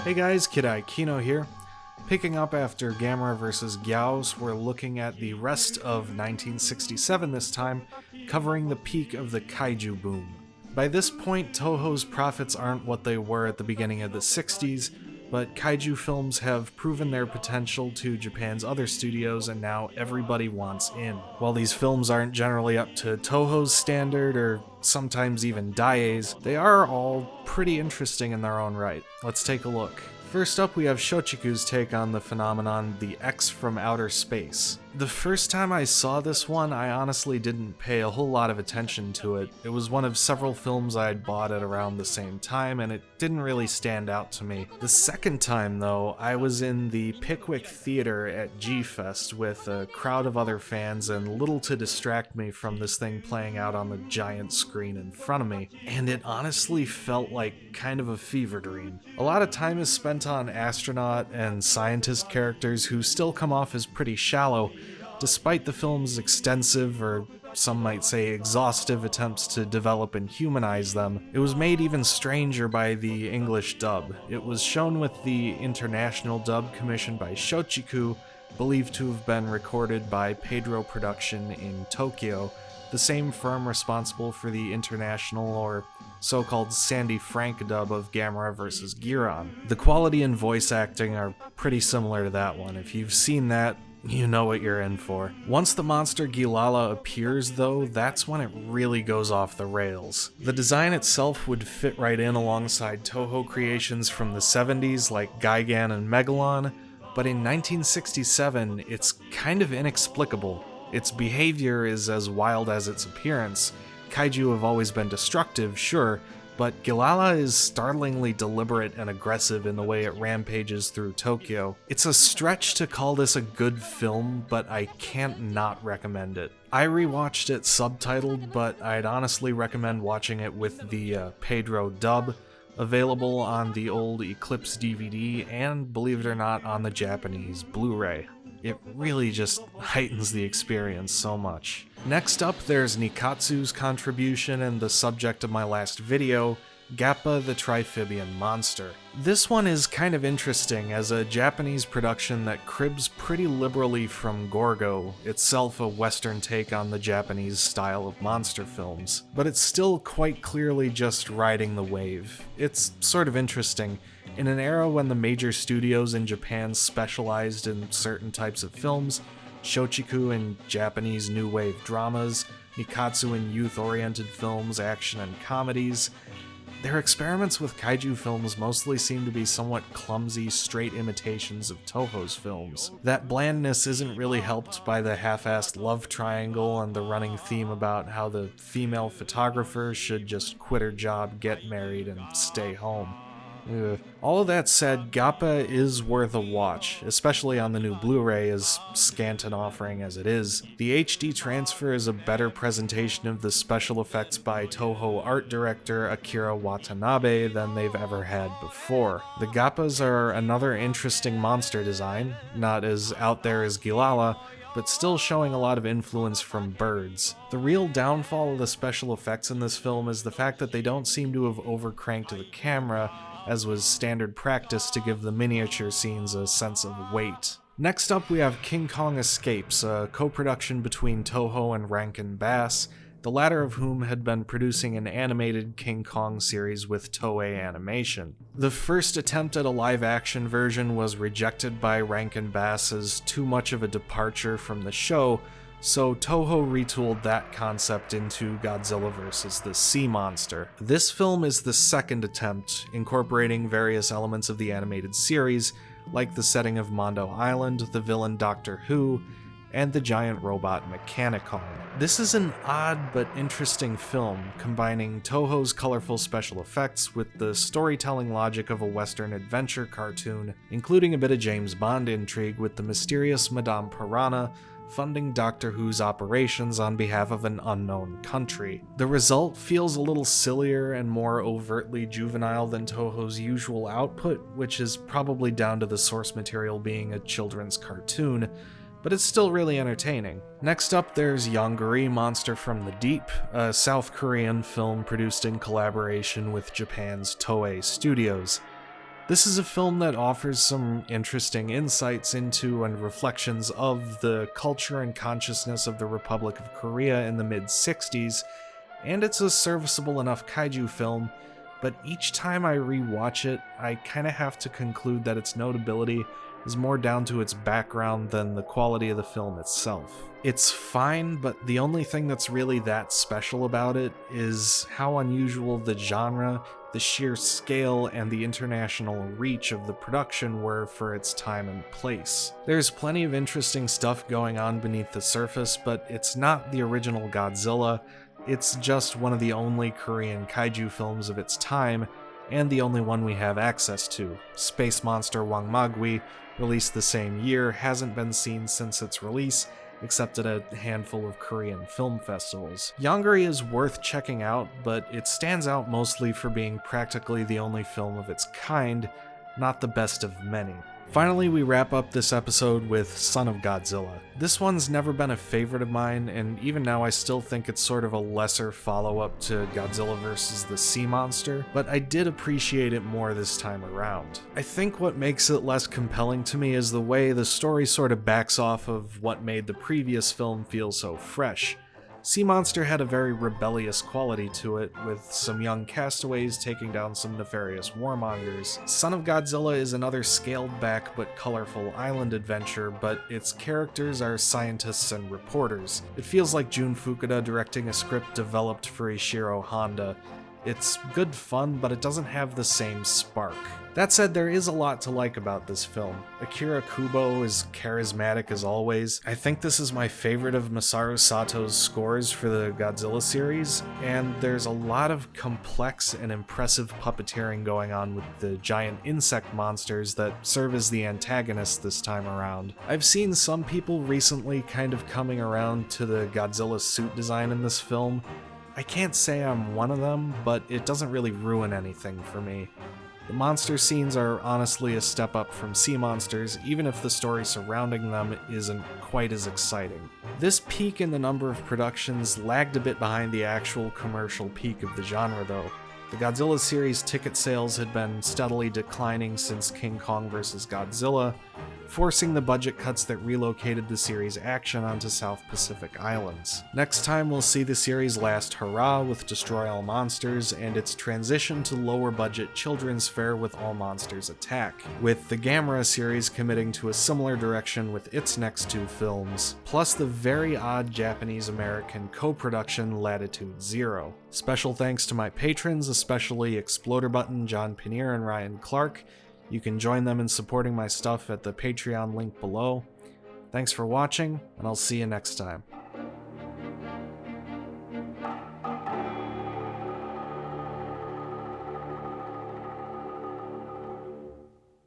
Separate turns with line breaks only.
Hey guys, Kidai Kino here. Picking up after Gamera vs. Gyaos, we're looking at the rest of 1967 this time, covering the peak of the Kaiju boom. By this point, Toho's profits aren't what they were at the beginning of the 60s, but Kaiju films have proven their potential to Japan's other studios, and now everybody wants in. While these films aren't generally up to Toho's standard, or sometimes even Daiei's, they are all pretty interesting in their own right. Let's take a look. First up, we have Shochiku's take on the phenomenon, the X from outer space. The first time I saw this one, I honestly didn't pay a whole lot of attention to it. It was one of several films I had bought at around the same time, and it didn't really stand out to me. The second time, though, I was in the Pickwick Theater at G-Fest with a crowd of other fans and little to distract me from this thing playing out on the giant screen in front of me, and it honestly felt like kind of a fever dream. A lot of time is spent on astronaut and scientist characters who still come off as pretty shallow, despite the film's extensive, or some might say exhaustive, attempts to develop and humanize them. It was made even stranger by the English dub. It was shown with the international dub commissioned by Shochiku, believed to have been recorded by Pedro Production in Tokyo, the same firm responsible for the international or so-called Sandy Frank dub of Gamera vs. Giron. The quality and voice acting are pretty similar to that one. If you've seen that, you know what you're in for. Once the monster Gilala appears, though, that's when it really goes off the rails. The design itself would fit right in alongside Toho creations from the 70s like Gigan and Megalon, but in 1967, it's kind of inexplicable. Its behavior is as wild as its appearance. Kaiju have always been destructive, sure, but Gilala is startlingly deliberate and aggressive in the way it rampages through Tokyo. It's a stretch to call this a good film, but I can't not recommend it. I rewatched it subtitled, but I'd honestly recommend watching it with the Pedro dub, available on the old Eclipse DVD and, believe it or not, on the Japanese Blu-ray. It really just heightens the experience so much. Next up, there's Nikatsu's contribution and the subject of my last video, Gappa the Triphibian Monster. This one is kind of interesting as a Japanese production that cribs pretty liberally from Gorgo, itself a Western take on the Japanese style of monster films, but it's still quite clearly just riding the wave. It's sort of interesting. In an era when the major studios in Japan specialized in certain types of films, Shochiku in Japanese new wave dramas, Nikatsu in youth-oriented films, action and comedies, their experiments with kaiju films mostly seem to be somewhat clumsy, straight imitations of Toho's films. That blandness isn't really helped by the half-assed love triangle and the running theme about how the female photographer should just quit her job, get married, and stay home. Ugh. All of that said, Gappa is worth a watch, especially on the new Blu-ray, as scant an offering as it is. The HD transfer is a better presentation of the special effects by Toho art director Akira Watanabe than they've ever had before. The Gappas are another interesting monster design, not as out there as Gilala, but still showing a lot of influence from birds. The real downfall of the special effects in this film is the fact that they don't seem to have overcranked the camera, as was standard practice to give the miniature scenes a sense of weight. Next up, we have King Kong Escapes, a co-production between Toho and Rankin Bass, the latter of whom had been producing an animated King Kong series with Toei Animation. The first attempt at a live-action version was rejected by Rankin Bass as too much of a departure from the show, so Toho retooled that concept into Godzilla vs. the Sea Monster. This film is the second attempt, incorporating various elements of the animated series, like the setting of Mondo Island, the villain Doctor Who, and the giant robot Mechanicon. This is an odd but interesting film, combining Toho's colorful special effects with the storytelling logic of a Western adventure cartoon, including a bit of James Bond intrigue with the mysterious Madame Piranha funding Doctor Who's operations on behalf of an unknown country. The result feels a little sillier and more overtly juvenile than Toho's usual output, which is probably down to the source material being a children's cartoon, but it's still really entertaining. Next up, there's Yongari Monster from the Deep, a South Korean film produced in collaboration with Japan's Toei Studios. This is a film that offers some interesting insights into and reflections of the culture and consciousness of the Republic of Korea in the mid-60s, and it's a serviceable enough kaiju film, but each time I rewatch it, I kinda have to conclude that its notability is more down to its background than the quality of the film itself. It's fine, but the only thing that's really that special about it is how unusual the genre, the sheer scale, and the international reach of the production were for its time and place. There's plenty of interesting stuff going on beneath the surface, but it's not the original Godzilla. It's just one of the only Korean kaiju films of its time, and the only one we have access to. Space Monster Wangmagwi, released the same year, hasn't been seen since its release, except at a handful of Korean film festivals. Yongari is worth checking out, but it stands out mostly for being practically the only film of its kind, not the best of many. Finally, we wrap up this episode with Son of Godzilla. This one's never been a favorite of mine, and even now I still think it's sort of a lesser follow-up to Godzilla vs. the Sea Monster, but I did appreciate it more this time around. I think what makes it less compelling to me is the way the story sort of backs off of what made the previous film feel so fresh. Sea Monster had a very rebellious quality to it, with some young castaways taking down some nefarious warmongers. Son of Godzilla is another scaled-back but colorful island adventure, but its characters are scientists and reporters. It feels like Jun Fukuda directing a script developed for Ishiro Honda. It's good fun, but it doesn't have the same spark. That said, there is a lot to like about this film. Akira Kubo is charismatic as always. I think this is my favorite of Masaru Sato's scores for the Godzilla series, and there's a lot of complex and impressive puppeteering going on with the giant insect monsters that serve as the antagonists this time around. I've seen some people recently kind of coming around to the Godzilla suit design in this film. I can't say I'm one of them, but it doesn't really ruin anything for me. The monster scenes are honestly a step up from Sea Monsters, even if the story surrounding them isn't quite as exciting. This peak in the number of productions lagged a bit behind the actual commercial peak of the genre though. The Godzilla series ticket sales had been steadily declining since King Kong vs. Godzilla, forcing the budget cuts that relocated the series' action onto South Pacific islands. Next time we'll see the series' last hurrah with Destroy All Monsters and its transition to lower-budget children's fare with All Monsters Attack, with the Gamera series committing to a similar direction with its next two films, plus the very odd Japanese-American co-production Latitude Zero. Special thanks to my patrons, especially Exploder Button, John Pinier, and Ryan Clark. You can join them in supporting my stuff at the Patreon link below. Thanks for watching, and I'll see you next time.